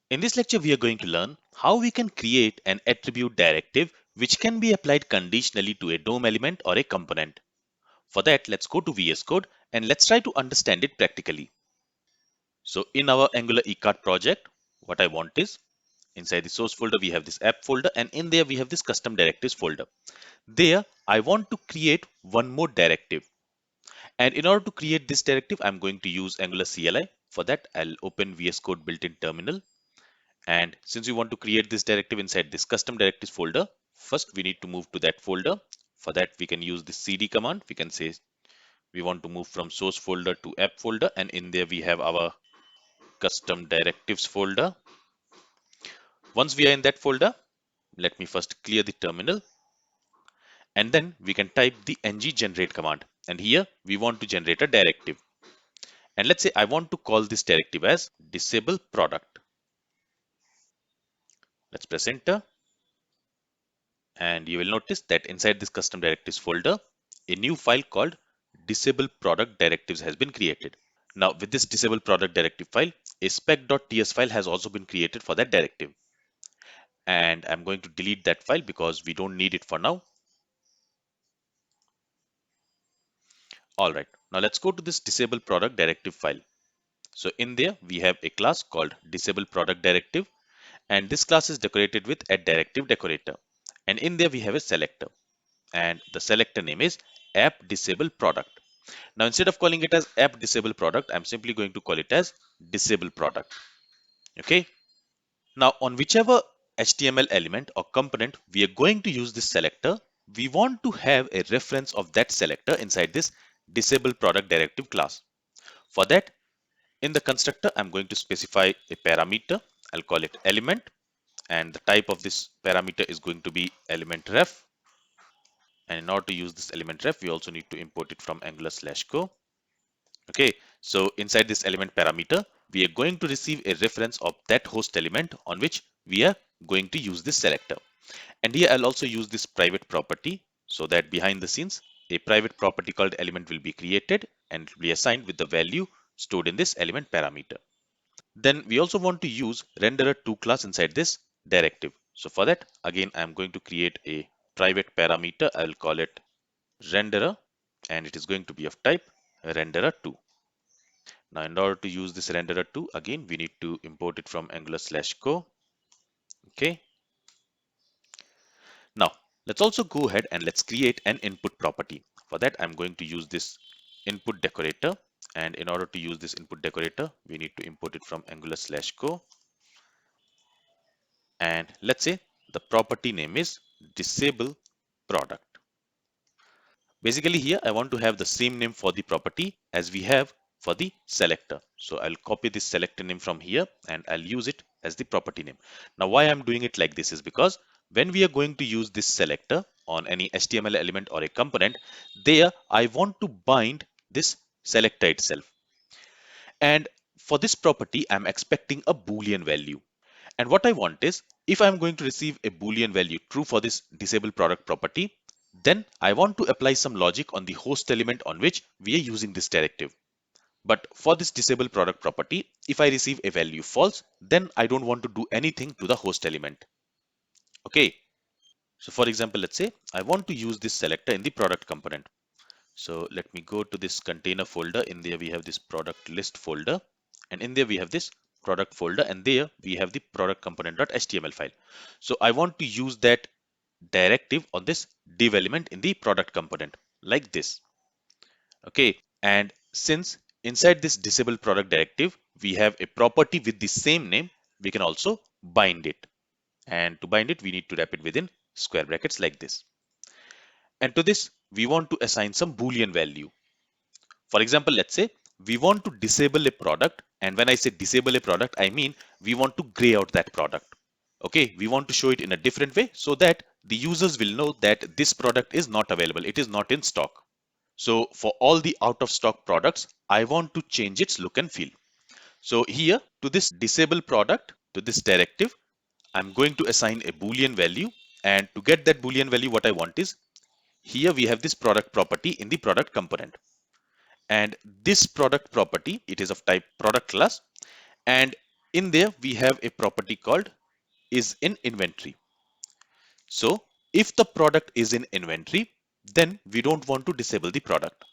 In this lecture, we are going to learn how we can create an attribute directive which can be applied conditionally to a DOM element or a component. For that, let's go to VS Code and let's try to understand it practically. So in our Angular eCart project, what I want is inside the source folder, we have this app folder, and in there we have this custom directives folder. There, I want to create one more directive. And in order to create this directive, I'm going to use Angular CLI. For that, I'll open VS Code built-in terminal. And since we want to create this directive inside this custom directives folder, first we need to move to that folder. For that, we can use the cd command. We can say we want to move from source folder to app folder, and in there we have our custom directives folder. Once we are in that folder, let me first clear the terminal, and then we can type the ng generate command. And here we want to generate a directive. And let's say I want to call this directive as disable product. Let's press enter. And you will notice that inside this custom directives folder, a new file called disable product directives has been created. Now with this disable product directive file, a spec.ts file has also been created for that directive. And I'm going to delete that file because we don't need it for now. Alright, now let's go to this disable product directive file. So in there, we have a class called disable product directive, and this class is decorated with a directive decorator. And in there, we have a selector, and the selector name is app disable product. Now, instead of calling it as app disable product, I'm simply going to call it as disable product. Okay. Now, on whichever HTML element or component we are going to use this selector, we want to have a reference of that selector inside this disable product directive class. For that, in the constructor, I'm going to specify a parameter. I'll call it element, and the type of this parameter is going to be element ref. And in order to use this element ref, we also need to import it from angular/co. Okay, so inside this element parameter, we are going to receive a reference of that host element on which we are going to use this selector. And here I'll also use this private property so that behind the scenes, a private property called element will be created and will be assigned with the value stored in this element parameter. Then we also want to use renderer2 class inside this directive. So for that, again, I'm going to create a private parameter. I'll call it renderer, and it is going to be of type renderer2. Now, in order to use this renderer2, again, we need to import it from angular/co. Okay. Now, let's also go ahead and let's create an input property. For that, I'm going to use this input decorator. And in order to use this input decorator, we need to import it from angular/co. And let's say the property name is disable product. Basically here I want to have the same name for the property as we have for the selector. So I'll copy this selector name from here and I'll use it as the property name. Now why I'm doing it like this is because when we are going to use this selector on any HTML element or a component, there I want to bind this selector itself. And for this property, I'm expecting a Boolean value. And what I want is, if I'm going to receive a Boolean value true for this disable product property, then I want to apply some logic on the host element on which we are using this directive. But for this disable product property, if I receive a value false, then I don't want to do anything to the host element. Okay. So for example, let's say I want to use this selector in the product component. So let me go to this container folder. In there we have this product list folder, and in there we have this product folder, and there we have the product component.html file. So I want to use that directive on this div element in the product component like this. Okay, and since inside this disable product directive we have a property with the same name, we can also bind it. And to bind it, we need to wrap it within square brackets like this. And to this, we want to assign some Boolean value. For example, let's say we want to disable a product, and when I say disable a product, I mean we want to gray out that product. Okay, we want to show it in a different way so that the users will know that this product is not available, it is not in stock. So for all the out of stock products, I want to change its look and feel. So here to this disable product, to this directive, I'm going to assign a Boolean value, and to get that Boolean value, what I want is here we have this product property in the product component. And this product property, it is of type product class, and in there we have a property called is in inventory. So if the product is in inventory, then we don't want to disable the product.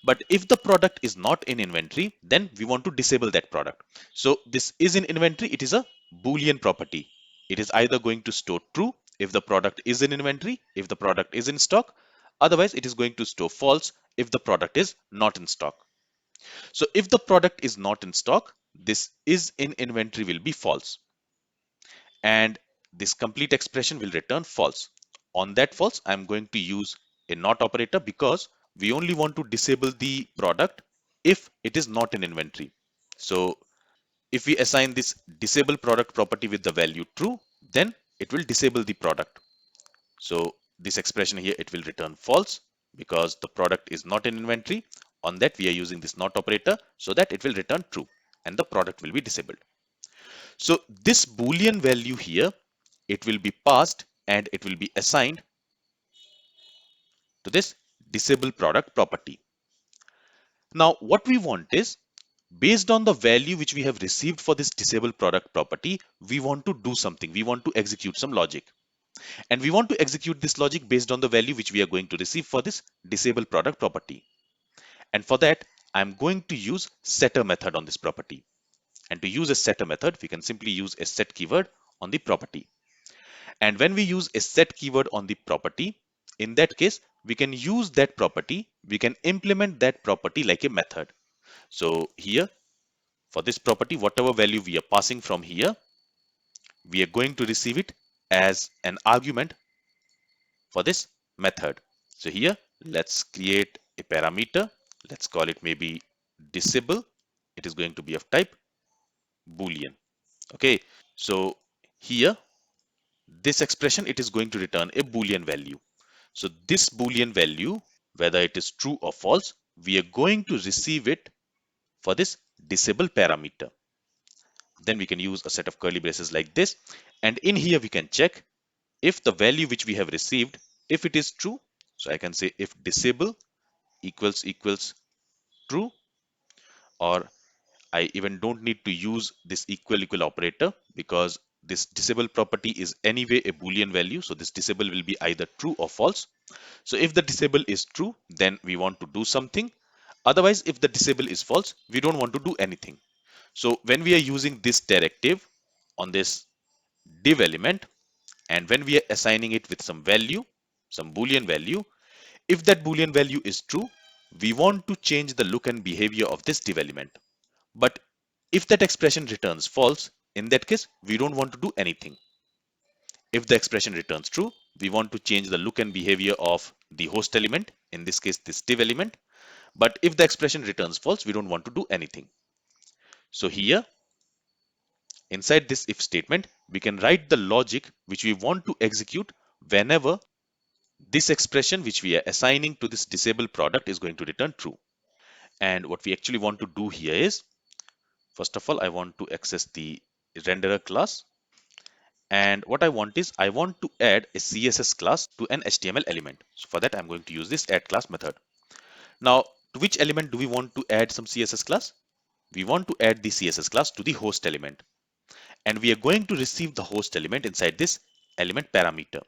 But if the product is not in inventory, then we want to disable that product. So this is in inventory, it is a Boolean property. It is either going to store true if the product is in inventory, if the product is in stock. Otherwise, it is going to store false if the product is not in stock. So if the product is not in stock, this is in inventory will be false. And this complete expression will return false. On that false, I'm going to use a not operator because we only want to disable the product if it is not in inventory. So if we assign this disable product property with the value true, then it will disable the product. So this expression here, it will return false because the product is not in inventory. On that, we are using this not operator so that it will return true and the product will be disabled. So this Boolean value here, it will be passed and it will be assigned to this disable product property. Now what we want is, based on the value which we have received for this disable product property, we want to do something. We want to execute some logic. And we want to execute this logic based on the value which we are going to receive for this disable product property. And for that, I'm going to use setter method on this property. And to use a setter method, we can simply use a set keyword on the property. And when we use a set keyword on the property, in that case, we can use that property, we can implement that property like a method. So here, for this property, whatever value we are passing from here, we are going to receive it as an argument for this method. So here, let's create a parameter. Let's call it maybe disable. It is going to be of type Boolean. Okay, so here, this expression, it is going to return a Boolean value. So this Boolean value, whether it is true or false, we are going to receive it for this disable parameter. Then we can use a set of curly braces like this. And in here, we can check if the value which we have received, if it is true. So I can say if disable equals true, or I even don't need to use this equal operator because this disable property is anyway a Boolean value. So this disable will be either true or false. So if the disable is true, then we want to do something. Otherwise, if the disable is false, we don't want to do anything. So when we are using this directive on this div element, and when we are assigning it with some value, some Boolean value, if that Boolean value is true, we want to change the look and behavior of this div element. But if that expression returns false, in that case, we don't want to do anything. If the expression returns true, we want to change the look and behavior of the host element, in this case, this div element. But if the expression returns false, we don't want to do anything. So here, inside this if statement, we can write the logic which we want to execute whenever this expression which we are assigning to this disabled product is going to return true. And what we actually want to do here is, first of all, I want to access the renderer class. And what I want is, I want to add a CSS class to an HTML element. So for that, I'm going to use this add class method. Now, to which element do we want to add some CSS class? We want to add the CSS class to the host element. And we are going to receive the host element inside this element parameter.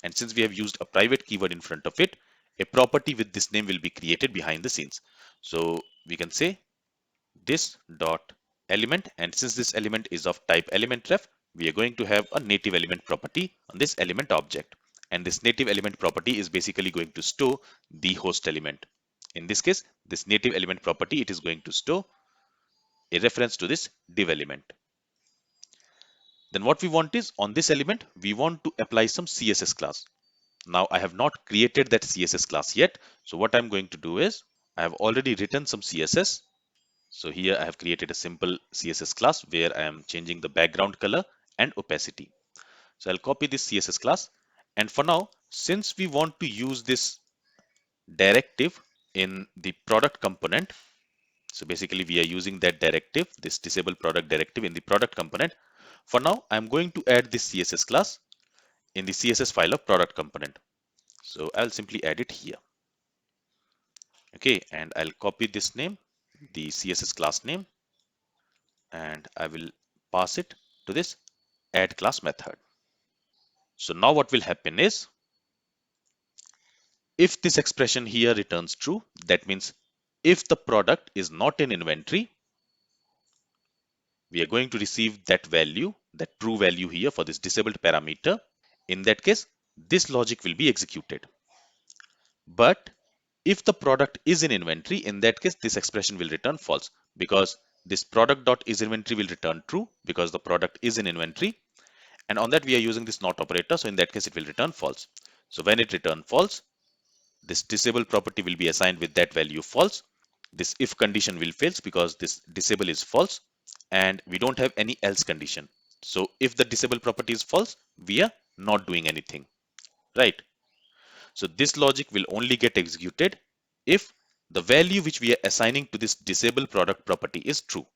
And since we have used a private keyword in front of it, a property with this name will be created behind the scenes. So we can say this dot element, and since this element is of type element ref, we are going to have a native element property on this element object. And this native element property is basically going to store the host element. In this case, this native element property, it is going to store a reference to this div element. Then what we want is, on this element, we want to apply some CSS class. Now I have not created that CSS class yet. So what I'm going to do is, I have already written some CSS. So here I have created a simple CSS class where I am changing the background color and opacity. So I'll copy this CSS class. And for now, since we want to use this directive in the product component, so basically we are using that directive, this disable product directive in the product component. For now, I'm going to add this CSS class in the CSS file of product component. So I'll simply add it here. Okay, and I'll copy this name, the CSS class name, and I will pass it to this add class method. So now what will happen is, if this expression here returns true, that means if the product is not in inventory, we are going to receive that value, that true value here for this disabled parameter. In that case, this logic will be executed. But if the product is in inventory, in that case, this expression will return false, because this product dot is inventory will return true because the product is in inventory. And on that, we are using this not operator. So in that case, it will return false. So when it returns false, this disable property will be assigned with that value false. This if condition will fail because this disable is false and we don't have any else condition. So if the disable property is false, we are not doing anything, right? So this logic will only get executed if the value which we are assigning to this disable product property is true.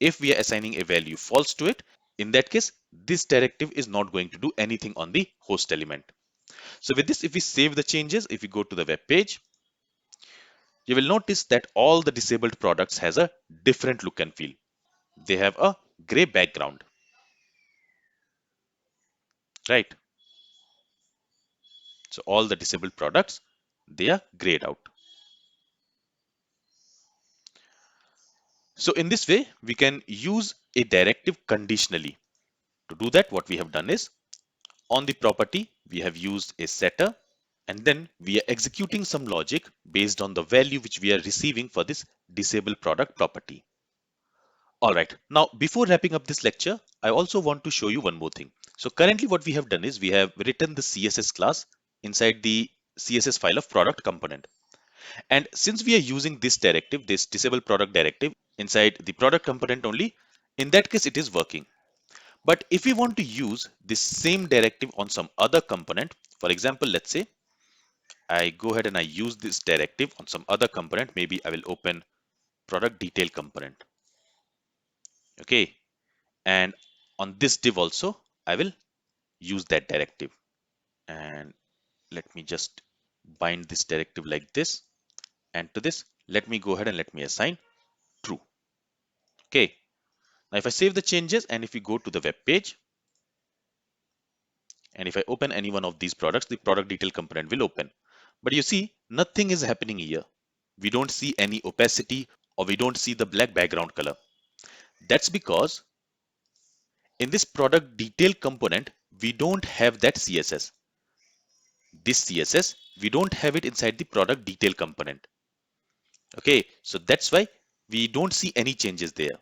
If we are assigning a value false to it, in that case, this directive is not going to do anything on the host element. So with this, if we save the changes, if we go to the web page, you will notice that all the disabled products has a different look and feel. They have a gray background, right? So all the disabled products, they are grayed out. So in this way, we can use a directive conditionally. To do that, what we have done is, on the property, we have used a setter, and then we are executing some logic based on the value which we are receiving for this disable product property. All right, now before wrapping up this lecture, I also want to show you one more thing. So currently what we have done is we have written the CSS class inside the CSS file of product component. And since we are using this directive, this disable product directive inside the product component only, in that case it is working. But if we want to use this same directive on some other component, for example, let's say I go ahead and I use this directive on some other component, maybe I will open product detail component. Okay. And on this div also, I will use that directive. And let me just bind this directive like this. And to this, let me go ahead and let me assign true. Okay. Now, if I save the changes and if we go to the web page, and if I open any one of these products, the product detail component will open. But you see, nothing is happening here. We don't see any opacity or we don't see the black background color. That's because in this product detail component, we don't have that CSS. This CSS, we don't have it inside the product detail component. Okay, so that's why we don't see any changes there.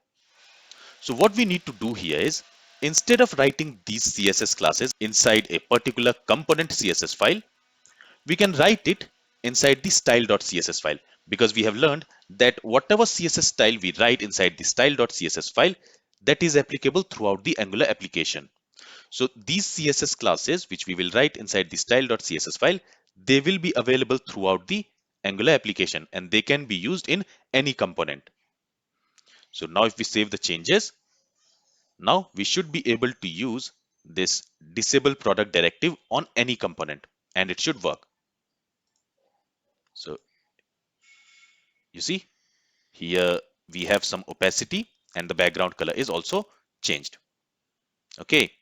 So what we need to do here is, instead of writing these CSS classes inside a particular component CSS file, we can write it inside the style.css file, because we have learned that whatever CSS style we write inside the style.css file, that is applicable throughout the Angular application. So these CSS classes, which we will write inside the style.css file, they will be available throughout the Angular application and they can be used in any component. So now if we save the changes, now we should be able to use this disable product directive on any component and it should work. So you see, here we have some opacity and the background color is also changed. Okay.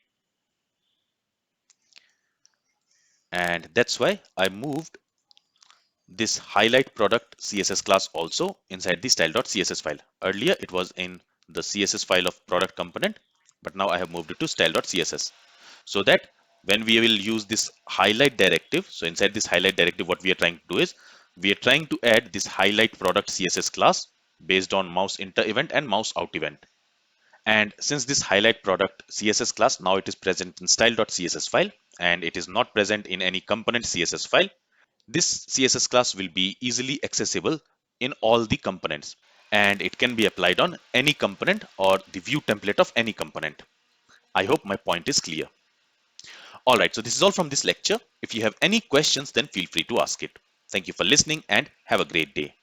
And that's why I moved this highlight product CSS class also inside the style.css file. Earlier it was in the CSS file of product component, but now I have moved it to style.css, so that when we will use this highlight directive, so inside this highlight directive, what we are trying to do is we are trying to add this highlight product CSS class based on mouse enter event and mouse out event. And since this highlight product CSS class, now it is present in style.css file and it is not present in any component CSS file, this CSS class will be easily accessible in all the components and it can be applied on any component or the view template of any component. I hope my point is clear. Alright, so this is all from this lecture. If you have any questions, then feel free to ask it. Thank you for listening and have a great day.